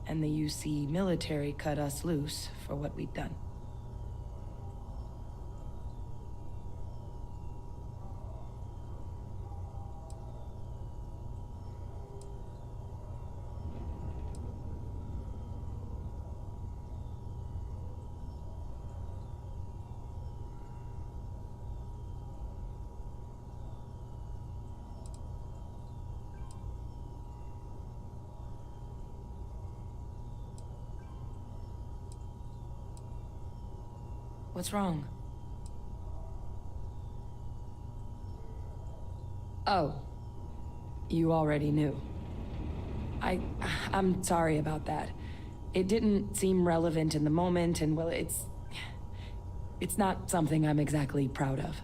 and the UC military cut us loose for what we'd done. What's wrong? Oh, you already knew. I'm sorry about that. It didn't seem relevant in the moment, and well, it's not something I'm exactly proud of.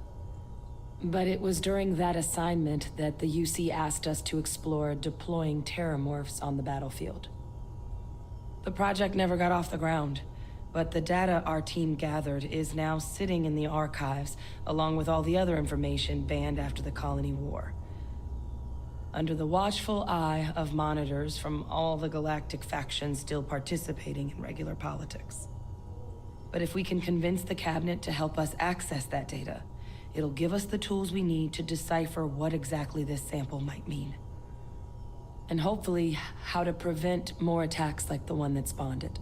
But it was during that assignment that the UC asked us to explore deploying terramorphs on the battlefield. The project never got off the ground. But the data our team gathered is now sitting in the archives, along with all the other information banned after the Colony War. Under the watchful eye of monitors from all the galactic factions still participating in regular politics. But if we can convince the Cabinet to help us access that data, it'll give us the tools we need to decipher what exactly this sample might mean. And hopefully, how to prevent more attacks like the one that spawned it.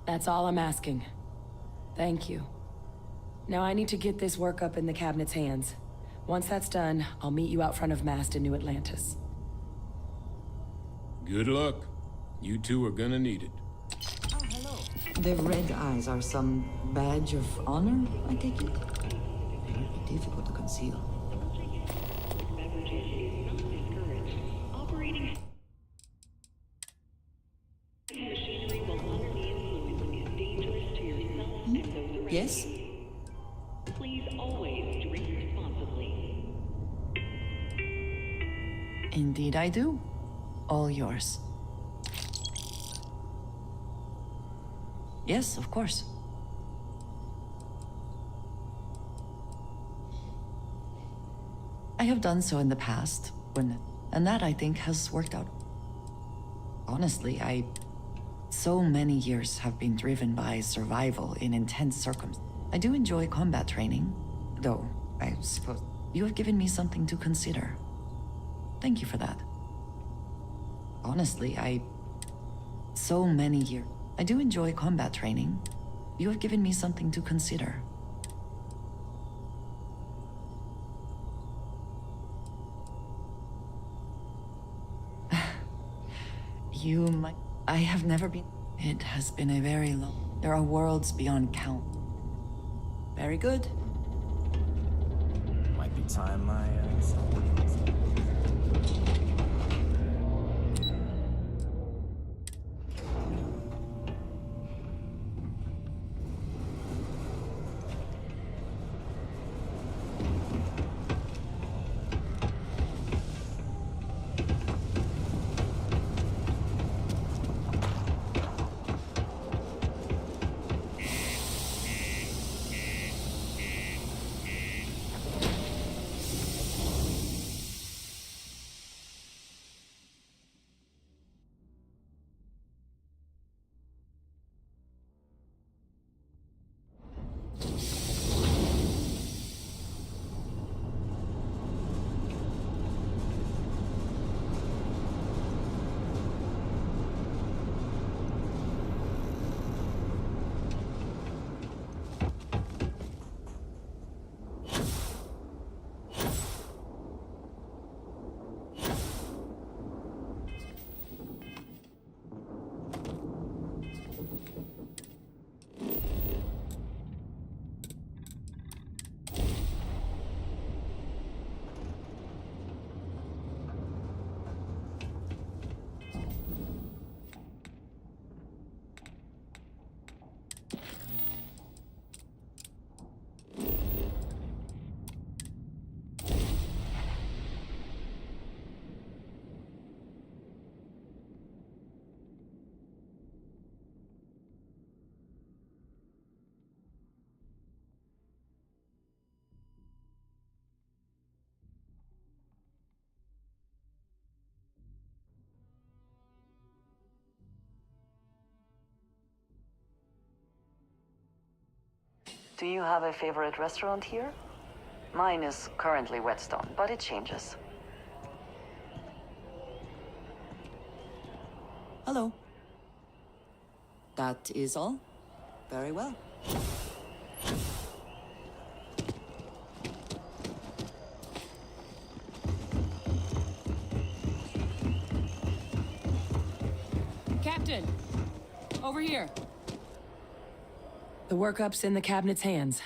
That's all I'm asking. Thank you. Now I need to get this work up in the Cabinet's hands. Once that's done, I'll meet you out front of Mast in New Atlantis. Good luck. You two are gonna need it. Oh, hello. The red eyes are some badge of honor, I take it? They would be difficult to conceal. Yes? Please always drink responsibly. Indeed I do. All yours. Yes, of course. I have done so in the past, and that I think has worked out. Honestly, so many years have been driven by survival in intense circumstances. I do enjoy combat training, though I suppose you have given me something to consider. Thank you for that. Honestly, so many years. I do enjoy combat training. You have given me something to consider. You might... I have never been... It has been a very long... There are worlds beyond count. Very good. Might be time I start working on something. Do you have a favorite restaurant here? Mine is currently Whetstone, but it changes. Hello. That is all? Very well. Captain! Over here. The workup's in the cabinet's hands.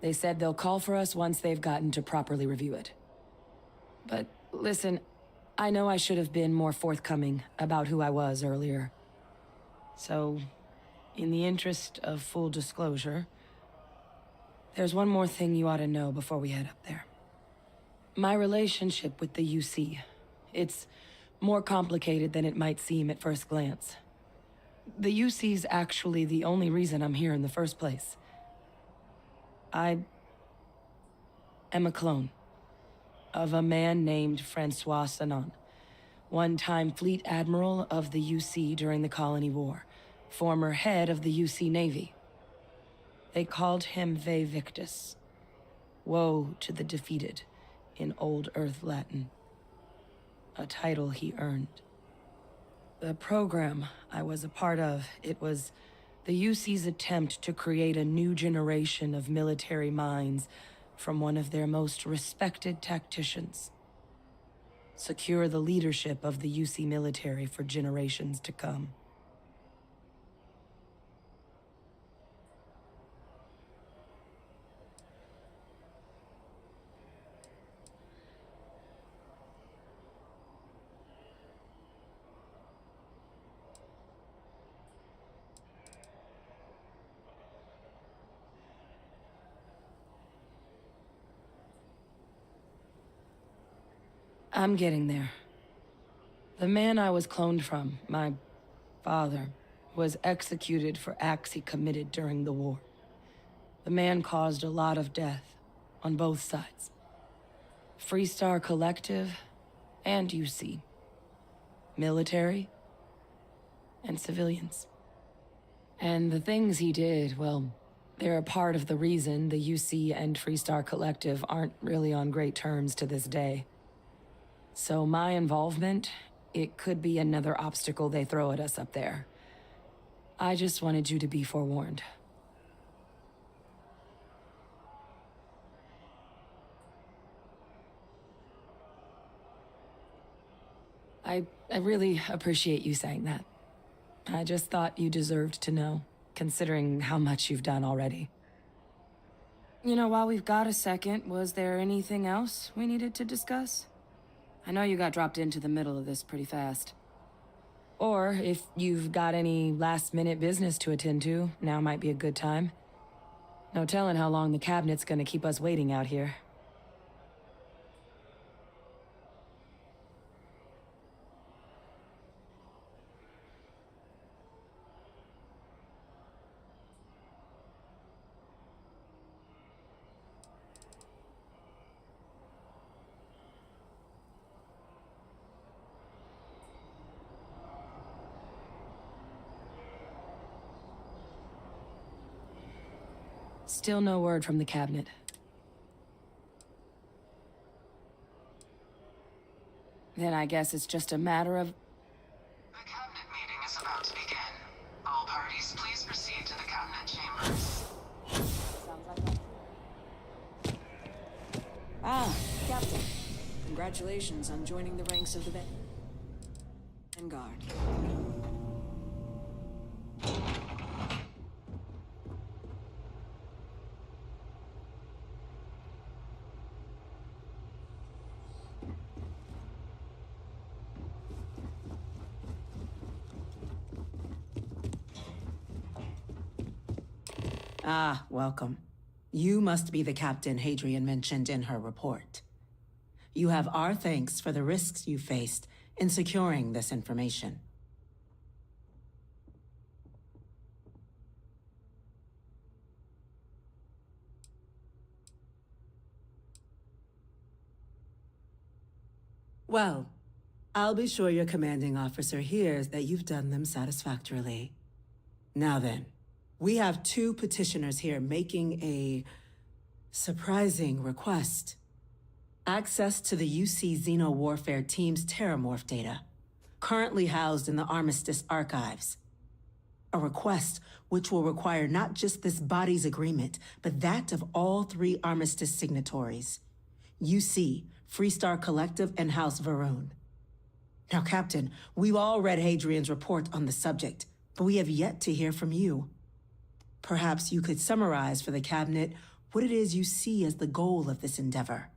They said they'll call for us once they've gotten to properly review it. But listen, I know I should have been more forthcoming about who I was earlier. So, in the interest of full disclosure, there's one more thing you ought to know before we head up there. My relationship with the UC, it's more complicated than it might seem at first glance. The UC's actually the only reason I'm here in the first place. I am a clone of a man named Francois Sanon, one-time fleet admiral of the UC during the Colony War, former head of the UC Navy. They called him Ve Victus, woe to the defeated, in Old Earth Latin, a title he earned. The program I was a part of, it was the UC's attempt to create a new generation of military minds from one of their most respected tacticians. Secure the leadership of the UC military for generations to come. I'm getting there. The man I was cloned from, my father, was executed for acts he committed during the war. The man caused a lot of death, on both sides. Freestar Collective, and UC. Military, and civilians. And the things he did, well, they're a part of the reason the UC and Freestar Collective aren't really on great terms to this day. So my involvement, it could be another obstacle they throw at us up there. I just wanted you to be forewarned. I really appreciate you saying that. I just thought you deserved to know, considering how much you've done already. You know, while we've got a second, was there anything else we needed to discuss? I know you got dropped into the middle of this pretty fast. Or, if you've got any last-minute business to attend to, now might be a good time. No telling how long the cabinet's gonna keep us waiting out here. Still no word from the cabinet. Then I guess it's just a matter of... The cabinet meeting is about to begin. All parties, please proceed to the cabinet chambers. Ah, Captain. Congratulations on joining the ranks of the Vanguard. Ah, welcome. You must be the captain Hadrian mentioned in her report. You have our thanks for the risks you faced in securing this information. Well, I'll be sure your commanding officer hears that you've done them satisfactorily. Now then, We have two petitioners here making a surprising request. Access to the UC Xeno Warfare Team's Terramorph data, currently housed in the Armistice archives. A request which will require not just this body's agreement, but that of all three Armistice signatories. UC, Freestar Collective, and House Varun. Now, Captain, we've all read Hadrian's report on the subject, but we have yet to hear from you. Perhaps you could summarize for the Cabinet what it is you see as the goal of this endeavor.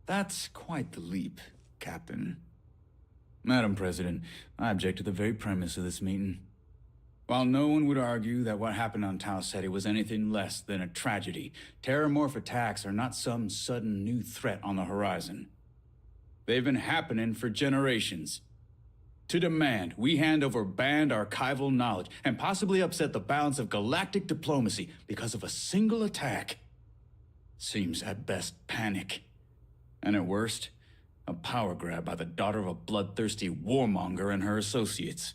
That's quite the leap, Captain. Madam President, I object to the very premise of this meeting. While no one would argue that what happened on Tau Ceti was anything less than a tragedy, Terramorph attacks are not some sudden new threat on the horizon. They've been happening for generations. To demand we hand over banned archival knowledge and possibly upset the balance of galactic diplomacy because of a single attack seems at best panic. And at worst, a power grab by the daughter of a bloodthirsty warmonger and her associates.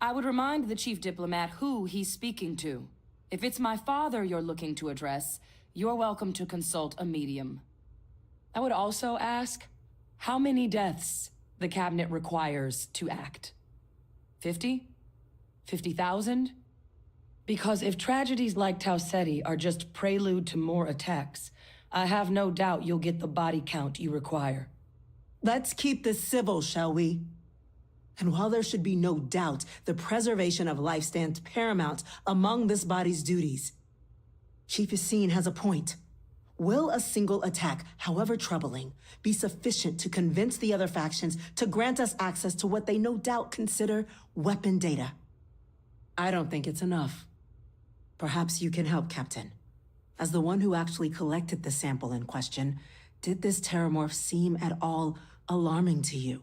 I would remind the chief diplomat who he's speaking to. If it's my father you're looking to address, you're welcome to consult a medium. I would also ask how many deaths the Cabinet requires to act. 50? 50,000? Because if tragedies like Tau Ceti are just prelude to more attacks, I have no doubt you'll get the body count you require. Let's keep this civil, shall we? And while there should be no doubt the preservation of life stands paramount among this body's duties, Chief Yassine has a point. Will a single attack, however troubling, be sufficient to convince the other factions to grant us access to what they no doubt consider weapon data? I don't think it's enough. Perhaps you can help, Captain. As the one who actually collected the sample in question, did this Terramorph seem at all alarming to you?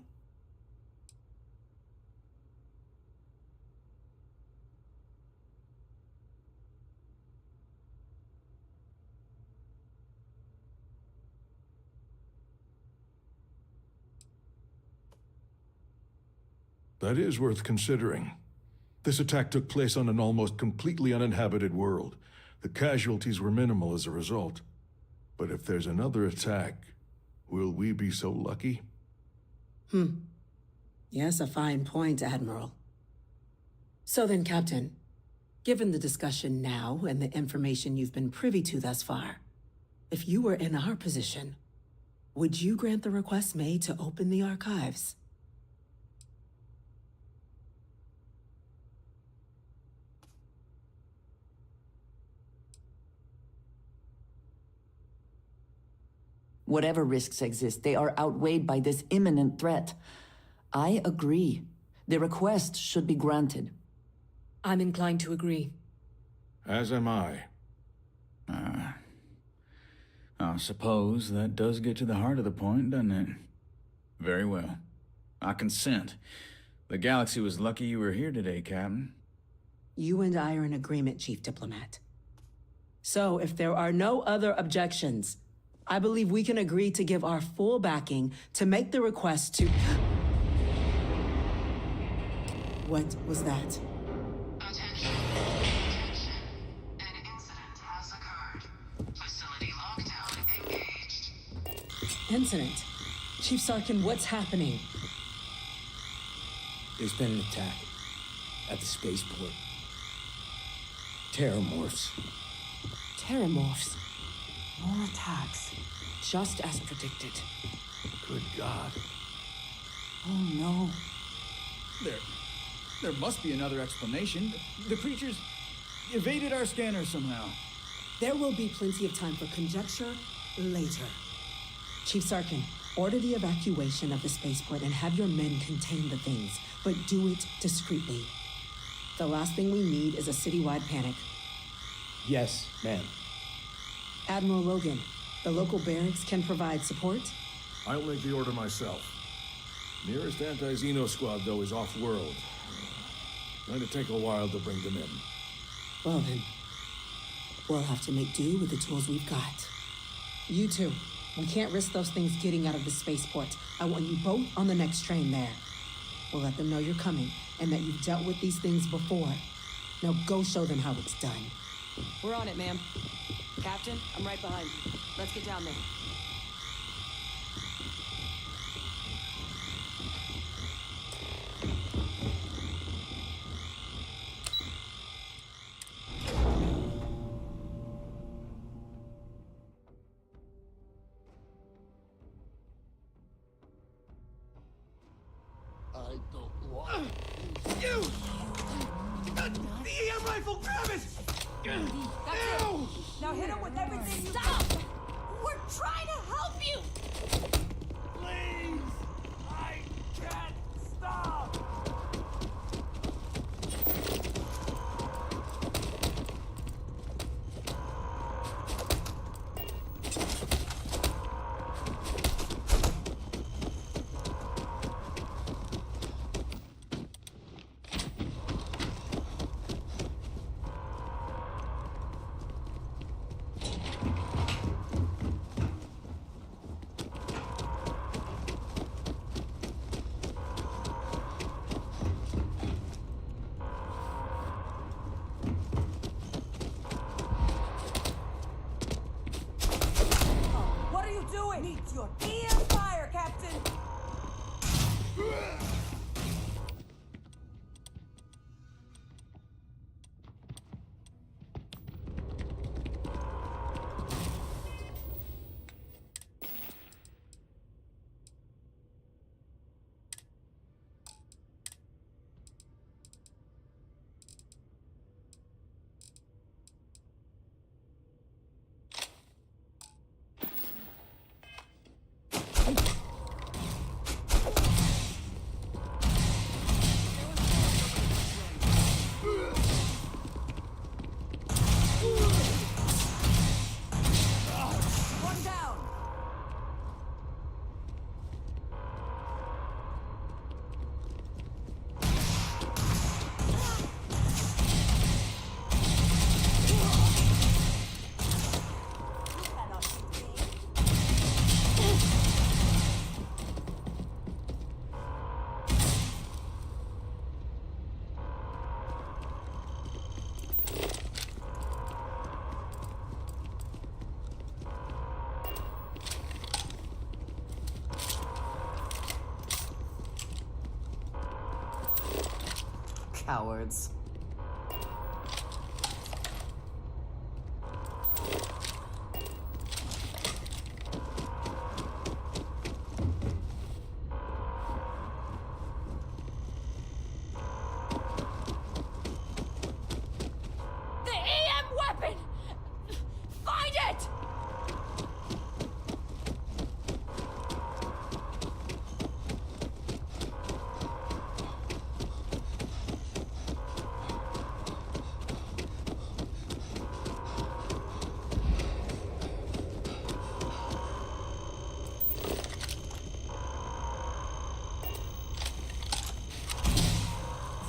That is worth considering. This attack took place on an almost completely uninhabited world. The casualties were minimal as a result. But if there's another attack, will we be so lucky? Yes, a fine point, Admiral. So then, Captain, given the discussion now and the information you've been privy to thus far, if you were in our position, would you grant the request made to open the archives? Whatever risks exist, they are outweighed by this imminent threat. I agree. The request should be granted. I'm inclined to agree. As am I. I suppose that does get to the heart of the point, doesn't it? Very well. I consent. The galaxy was lucky you were here today, Captain. You and I are in agreement, Chief Diplomat. So, if there are no other objections, I believe we can agree to give our full backing to make the request to... What was that? Attention. Attention. An incident has occurred. Facility lockdown engaged. Incident? Chief Sarkin, what's happening? There's been an attack at the spaceport. Terramorphs. Terramorphs. More attacks. Just as predicted. Good God. Oh no. There must be another explanation. The creatures evaded our scanner somehow. There will be plenty of time for conjecture later. Chief Sarkin, order the evacuation of the spaceport and have your men contain the things, but do it discreetly. The last thing we need is a citywide panic. Yes, ma'am. Admiral Logan, The local barracks can provide support? I'll make the order myself. Nearest anti-Xeno squad, though, is off-world. Going to take a while to bring them in. Well then, we'll have to make do with the tools we've got. You two, we can't risk those things getting out of the spaceport. I want you both on the next train there. We'll let them know you're coming and that you've dealt with these things before. Now go show them how it's done. We're on it, ma'am. Captain, I'm right behind you. Let's get down there. I don't want... You! The EM rifle, grab it! That's it. Now hit him with everything you Stop! We're trying to help you! Please! I can't stop! What are you doing? Meet your EM fire, Captain! One down! Cowards. The EM weapon! Find it!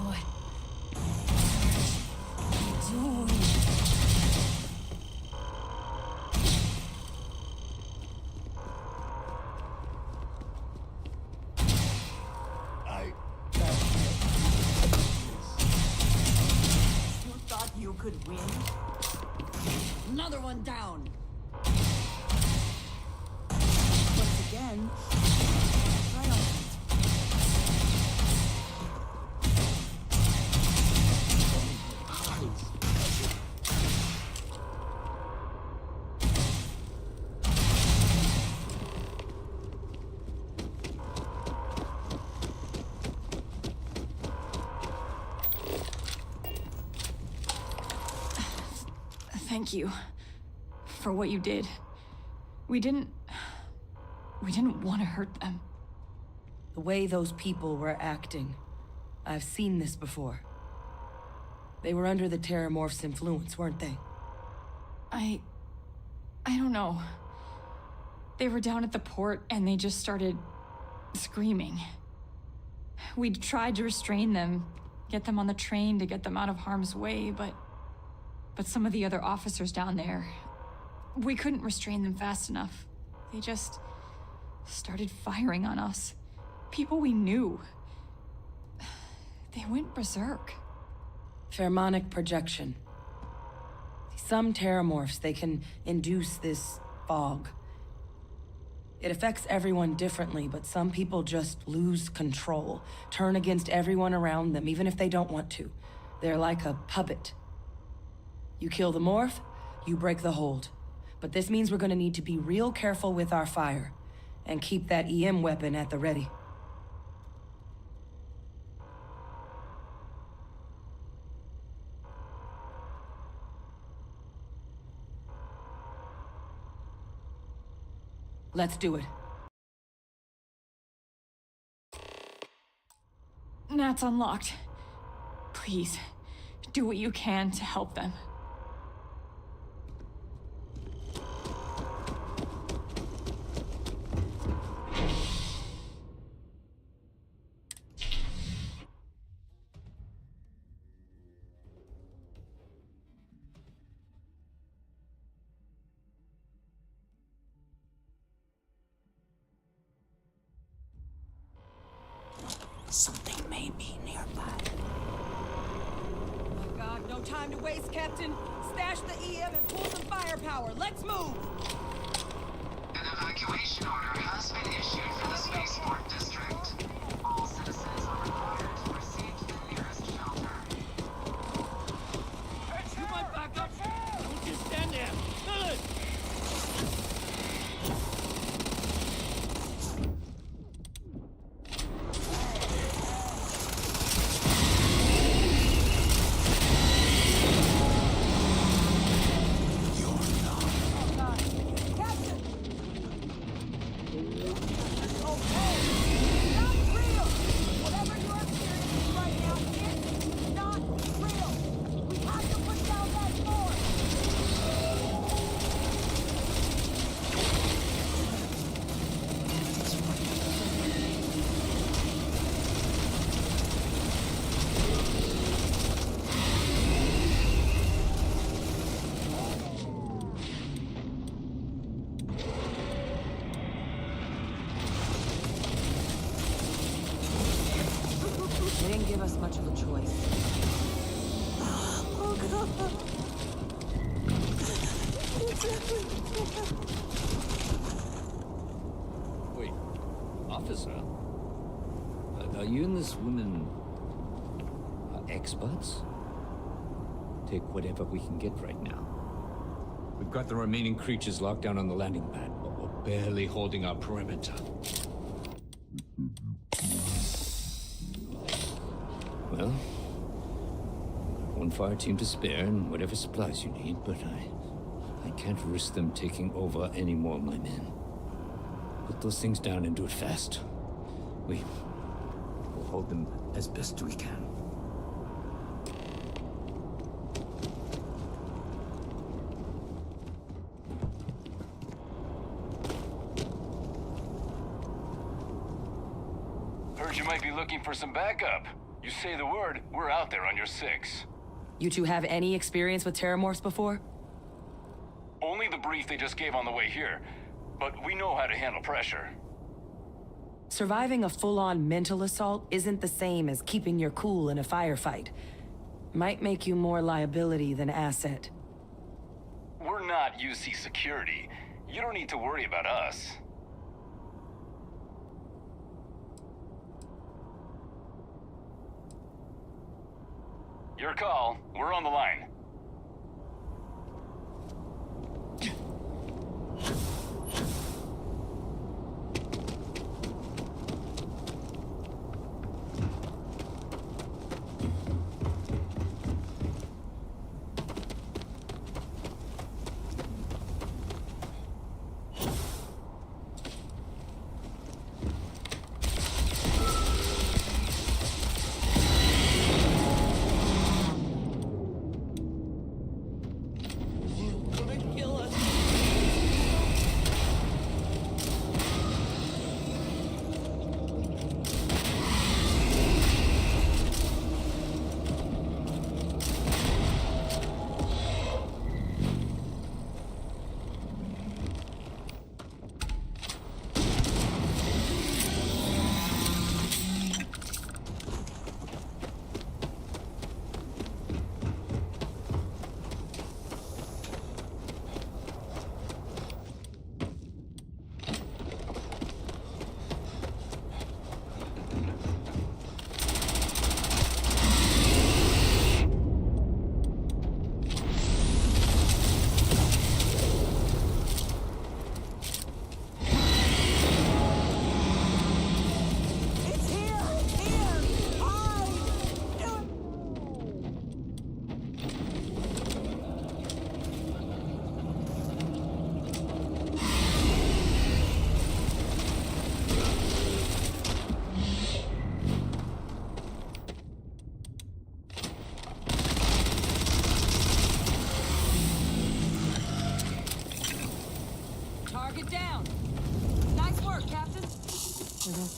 What? Doing? I... You thought you could win? Another one down! Once again, triumphant. Thank you for what you did. We didn't want to hurt them. The way those people were acting, I've seen this before. They were under the Terramorph's influence, weren't they? I don't know. They were down at the port and they just started screaming. We'd tried to restrain them, get them on the train to get them out of harm's way, but some of the other officers down there, we couldn't restrain them fast enough. They just started firing on us. People we knew. They went berserk. Pheromonic projection. Some terramorphs, they can induce this fog. It affects everyone differently, but some people just lose control, turn against everyone around them, even if they don't want to. They're like a puppet. You kill the morph, you break the hold. But this means we're gonna need to be real careful with our fire, and keep that EM weapon at the ready. Let's do it. Nat's unlocked. Please, do what you can to help them. Something may be nearby. Oh God, no time to waste, Captain. Stash the EM and pull some firepower. Let's move! An evacuation order has been issued for the spaceport district. All citizens are required to proceed to the nearest shelter. You might back up! Don't just stand there! Good! They didn't give us much of a choice. Wait, officer? Are you and this woman experts? Take whatever we can get right now. We've got the remaining creatures locked down on the landing pad, but we're barely holding our perimeter. Well, one fire team to spare and whatever supplies you need, but I can't risk them taking over any more of my men. Put those things down and do it fast. We'll hold them as best we can. Heard you might be looking for some backup. You say the word, we're out there on your 6. You two have any experience with terramorphs before? Only the brief they just gave on the way here, but we know how to handle pressure. Surviving a full-on mental assault isn't the same as keeping your cool in a firefight. Might make you more liability than asset. We're not UC security. You don't need to worry about us. Your call. We're on the line.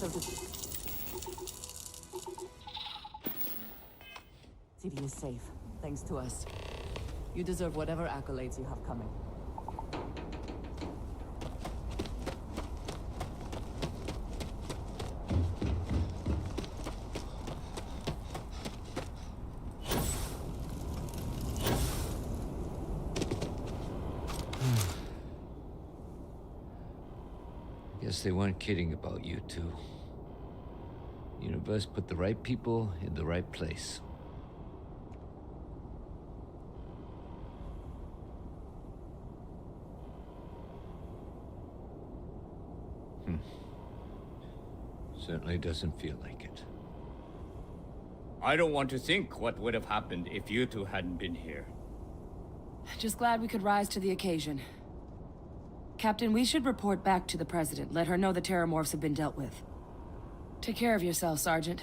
rest of the city is safe, thanks to us. You deserve whatever accolades you have coming. Guess they weren't kidding about you two. Universe put the right people in the right place. Certainly doesn't feel like it. I don't want to think what would have happened if you two hadn't been here. Just glad we could rise to the occasion. Captain, we should report back to the President. Let her know the Terramorphs have been dealt with. Take care of yourself, Sergeant.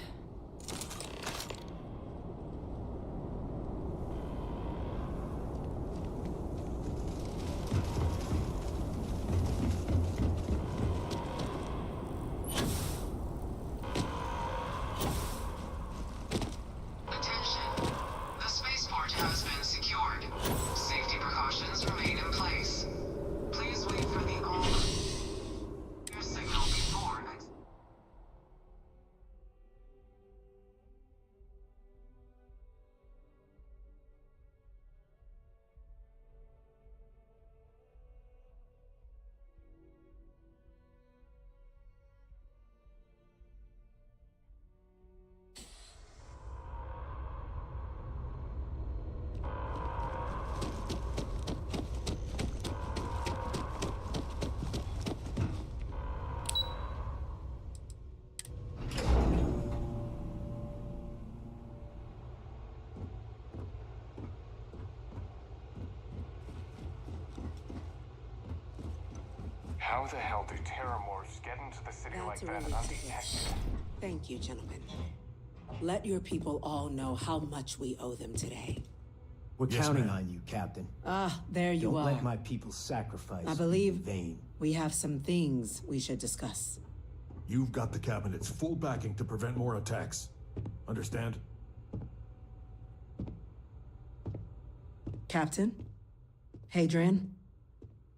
Attention. The spaceport has been secured. Safety precautions remain in place. Please wait for the all your signal before exit. How the hell do Terramorphs get into the city like That's a that relief to undetected? hear. Thank you, gentlemen. Let your people all know how much we owe them today. We're counting on you, Captain. Ah, there you Don't are. let my people sacrifice I believe in vain. we have some things we should discuss. You've got the Cabinet's full backing to prevent more attacks. Understand? Captain? Hadrian?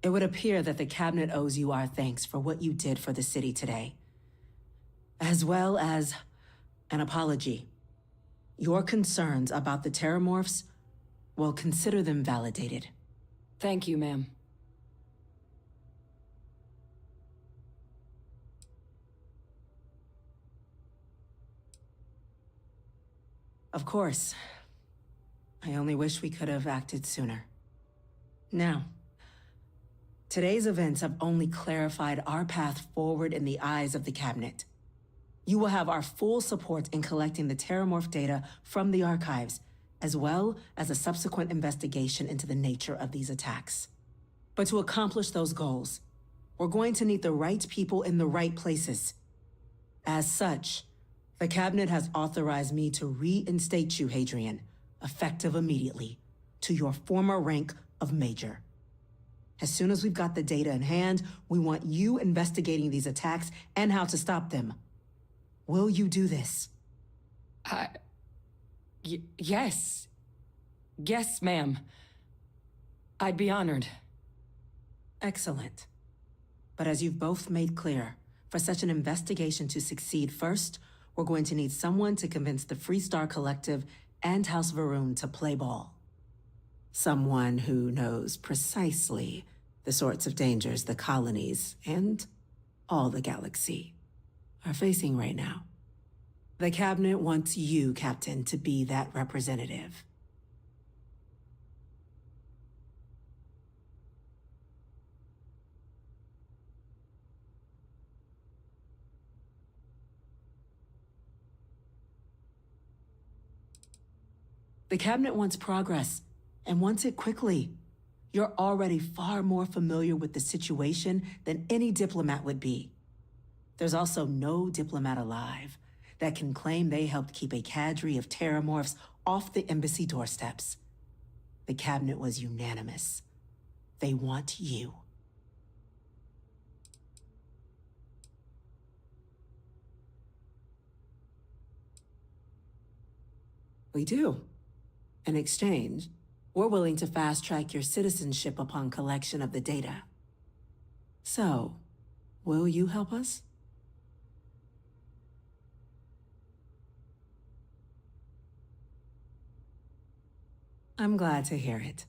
It would appear that the Cabinet owes you our thanks for what you did for the city today, as well as an apology. Your concerns about the Terramorphs, well, consider them validated. Thank you, ma'am. Of course. I only wish we could have acted sooner. Now, today's events have only clarified our path forward in the eyes of the Cabinet. You will have our full support in collecting the Terramorph data from the archives, as well as a subsequent investigation into the nature of these attacks. But to accomplish those goals, we're going to need the right people in the right places. As such, the Cabinet has authorized me to reinstate you, Hadrian, effective immediately, to your former rank of Major. As soon as we've got the data in hand, we want you investigating these attacks and how to stop them. Will you do this? Yes. Yes, ma'am. I'd be honored. Excellent. But as you've both made clear, for such an investigation to succeed first, we're going to need someone to convince the Freestar Collective and House Varun to play ball. Someone who knows precisely the sorts of dangers the colonies and all the galaxy are facing right now. The Cabinet wants you, Captain, to be that representative. The Cabinet wants progress, and wants it quickly. You're already far more familiar with the situation than any diplomat would be. There's also no diplomat alive that can claim they helped keep a cadre of Terramorphs off the embassy doorsteps. The Cabinet was unanimous. They want you. We do. In exchange, we're willing to fast-track your citizenship upon collection of the data. So, will you help us? I'm glad to hear it.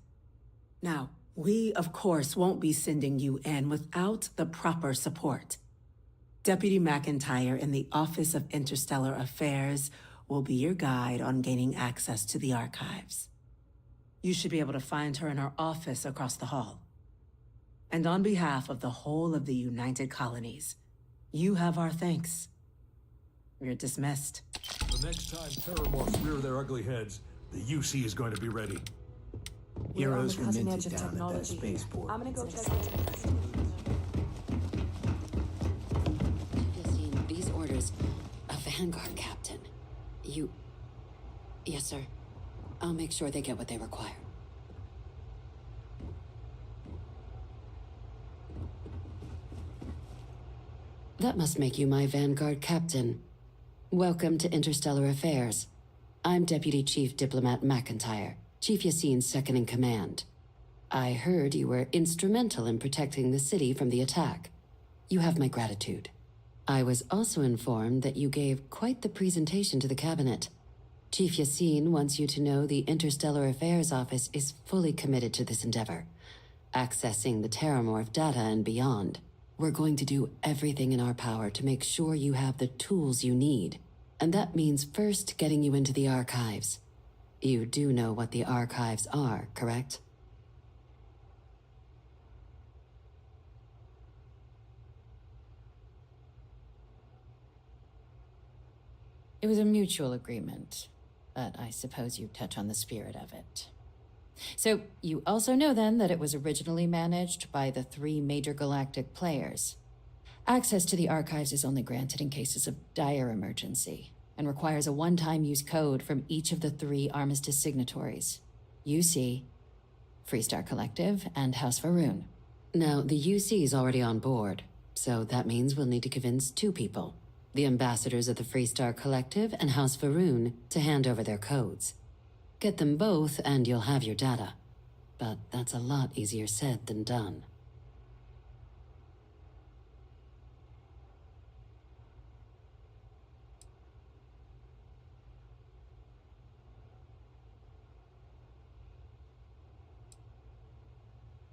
Now, we, of course, won't be sending you in without the proper support. Deputy McIntyre in the Office of Interstellar Affairs will be your guide on gaining access to the archives. You should be able to find her in her office across the hall. And on behalf of the whole of the United Colonies, you have our thanks. You're dismissed. The next time terramorphs rear their ugly heads, the UC is going to be ready. Heroes were minted down at that spaceport. I'm gonna go check it. These orders, a Vanguard captain. Yes, sir. I'll make sure they get what they require. That must make you my Vanguard captain. Welcome to Interstellar Affairs. I'm Deputy Chief Diplomat McIntyre, Chief Yassine's second-in-command. I heard you were instrumental in protecting the city from the attack. You have my gratitude. I was also informed that you gave quite the presentation to the cabinet. Chief Yassine wants you to know the Interstellar Affairs Office is fully committed to this endeavor, accessing the Terramorph data and beyond. We're going to do everything in our power to make sure you have the tools you need. And that means first getting you into the archives. You do know what the archives are, correct? It was a mutual agreement, but I suppose you touch on the spirit of it. So, you also know then that it was originally managed by the 3 major galactic players. Access to the archives is only granted in cases of dire emergency, and requires a one-time use code from each of the 3 Armistice signatories. UC, Freestar Collective, and House Varun. Now, the UC is already on board, so that means we'll need to convince 2 people. The ambassadors of the Freestar Collective and House Varun to hand over their codes. Get them both and you'll have your data. But that's a lot easier said than done.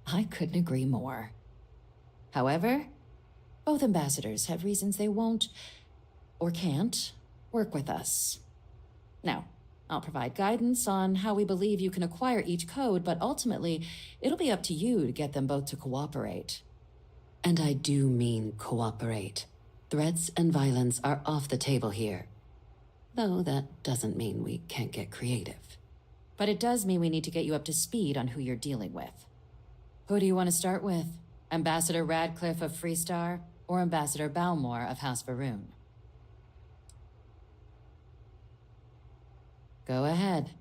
I couldn't agree more. However, both ambassadors have reasons they won't, or can't, work with us. Now, I'll provide guidance on how we believe you can acquire each code, but ultimately, it'll be up to you to get them both to cooperate. And I do mean cooperate. Threats and violence are off the table here. Though that doesn't mean we can't get creative. But it does mean we need to get you up to speed on who you're dealing with. Who do you want to start with? Ambassador Radcliffe of Freestar, or Ambassador Balmore of House Varun? Go ahead.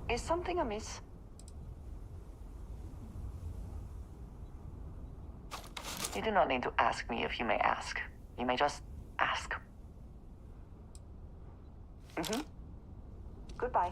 Is something amiss? You do not need to ask me if you may ask. You may just ask. Goodbye.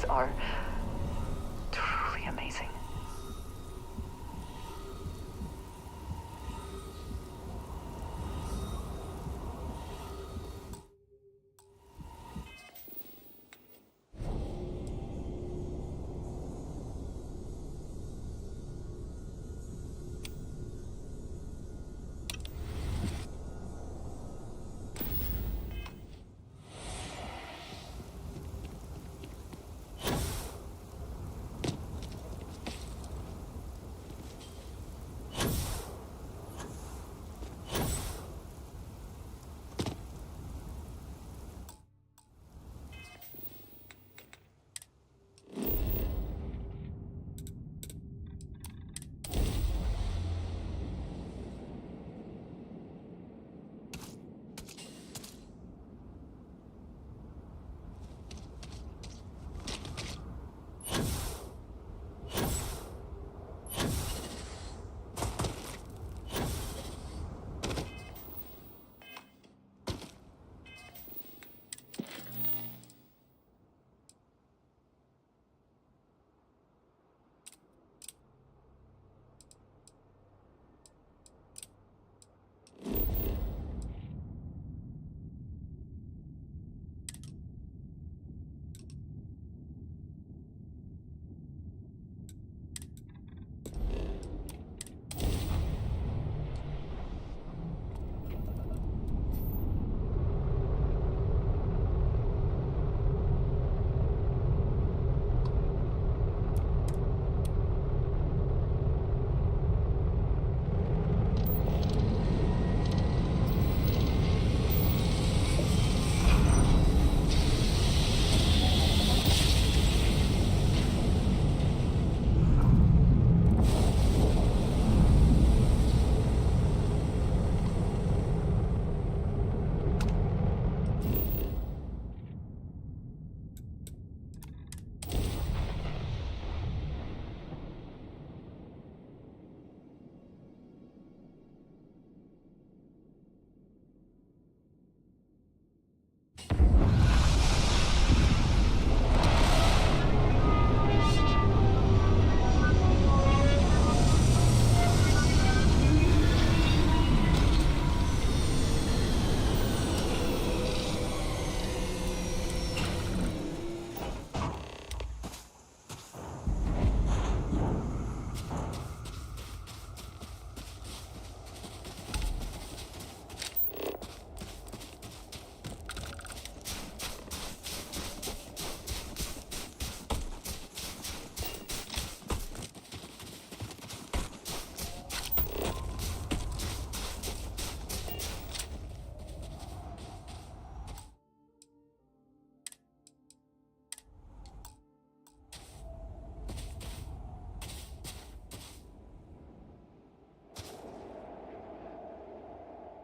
facilities are truly amazing.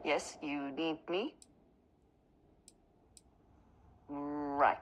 Yes, you need me? Right.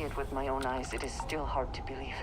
it with my own eyes, it is still hard to believe.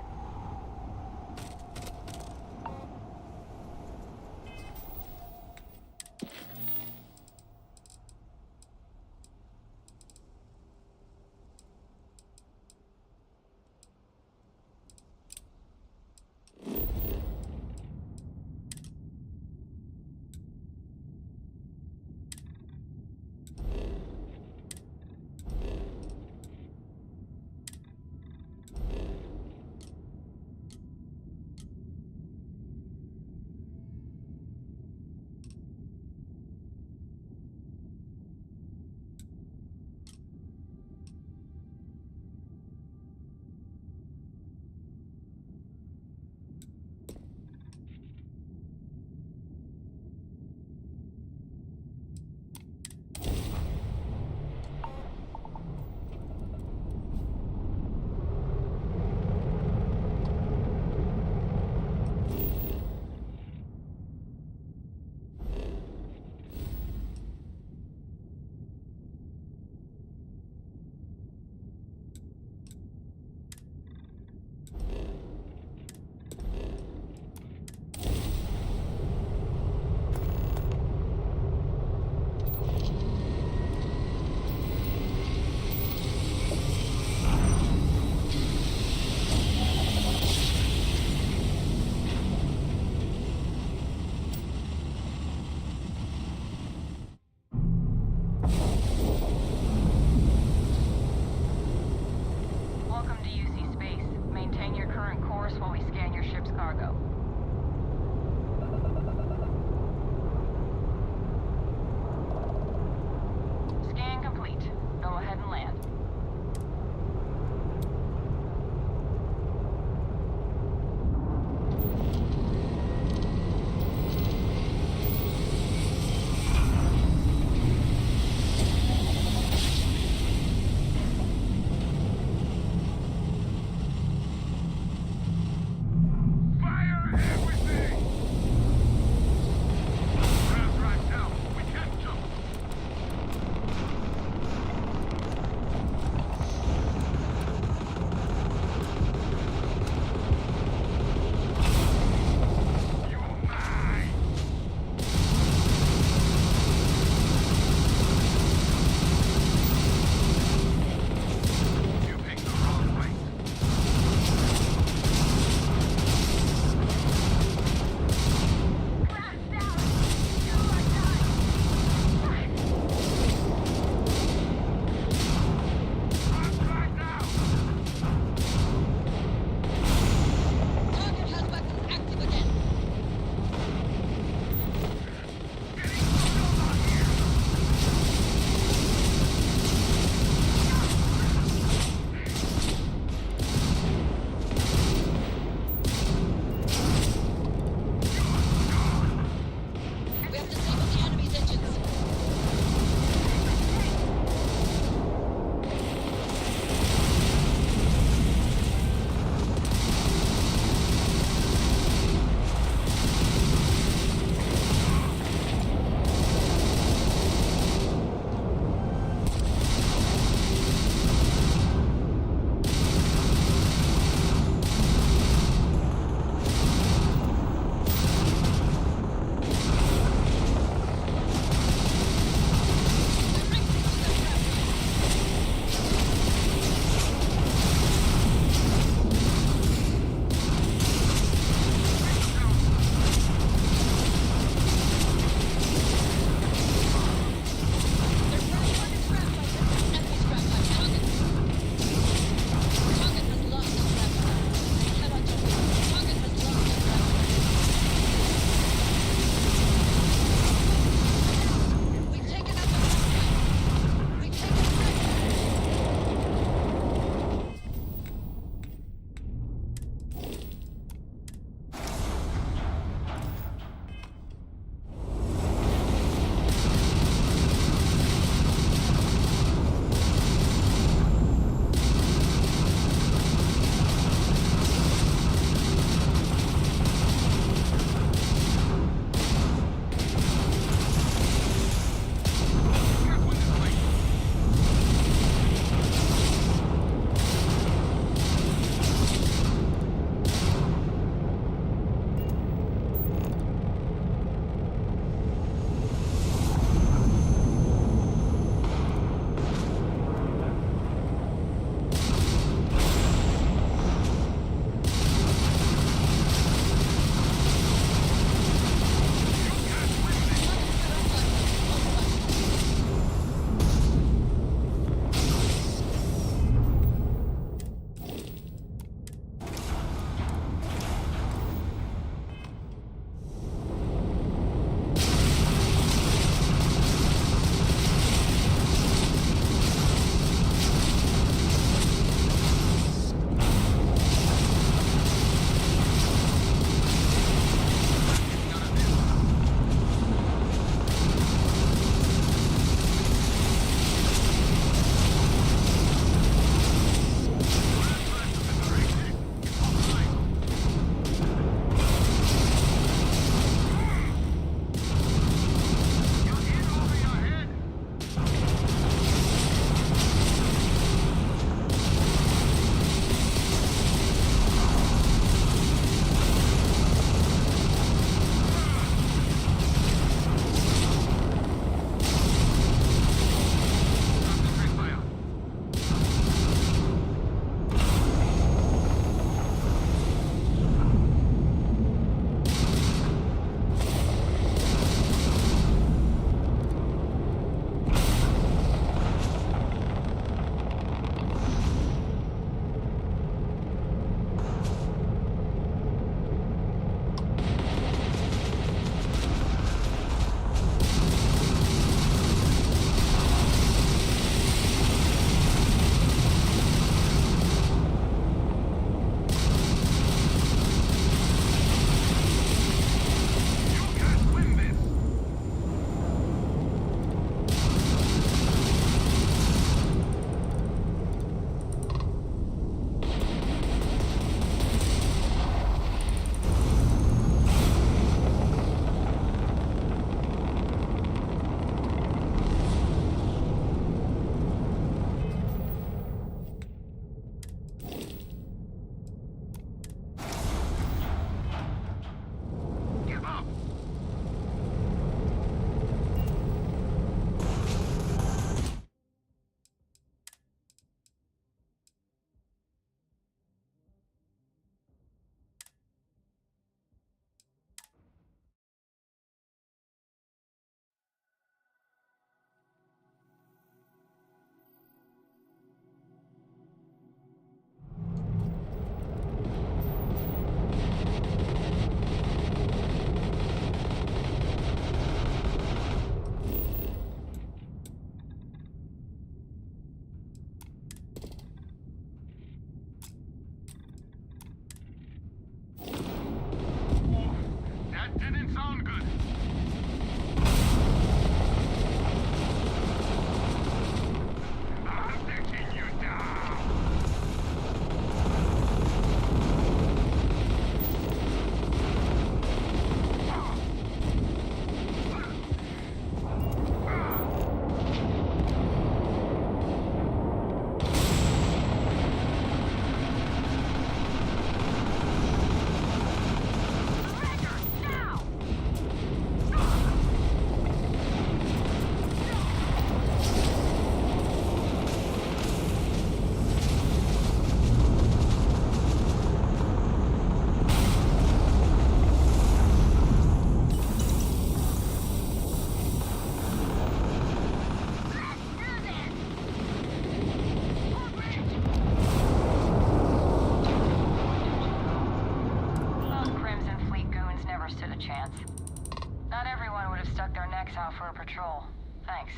weeks out for a patrol. Thanks.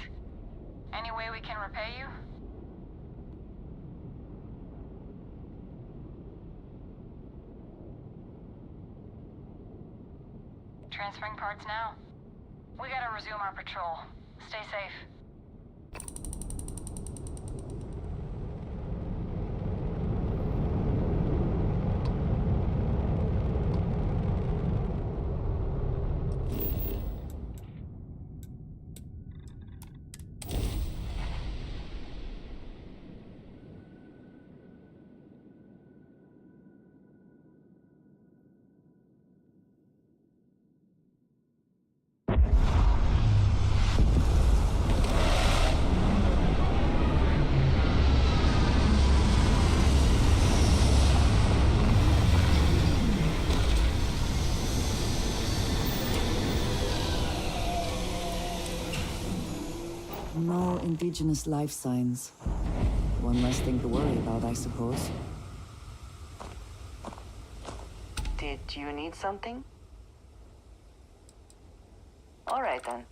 Any way we can repay you? Transferring parts now. We gotta resume our patrol. Stay safe. No indigenous life signs. One less thing to worry about, I suppose. Did you need something? All right then.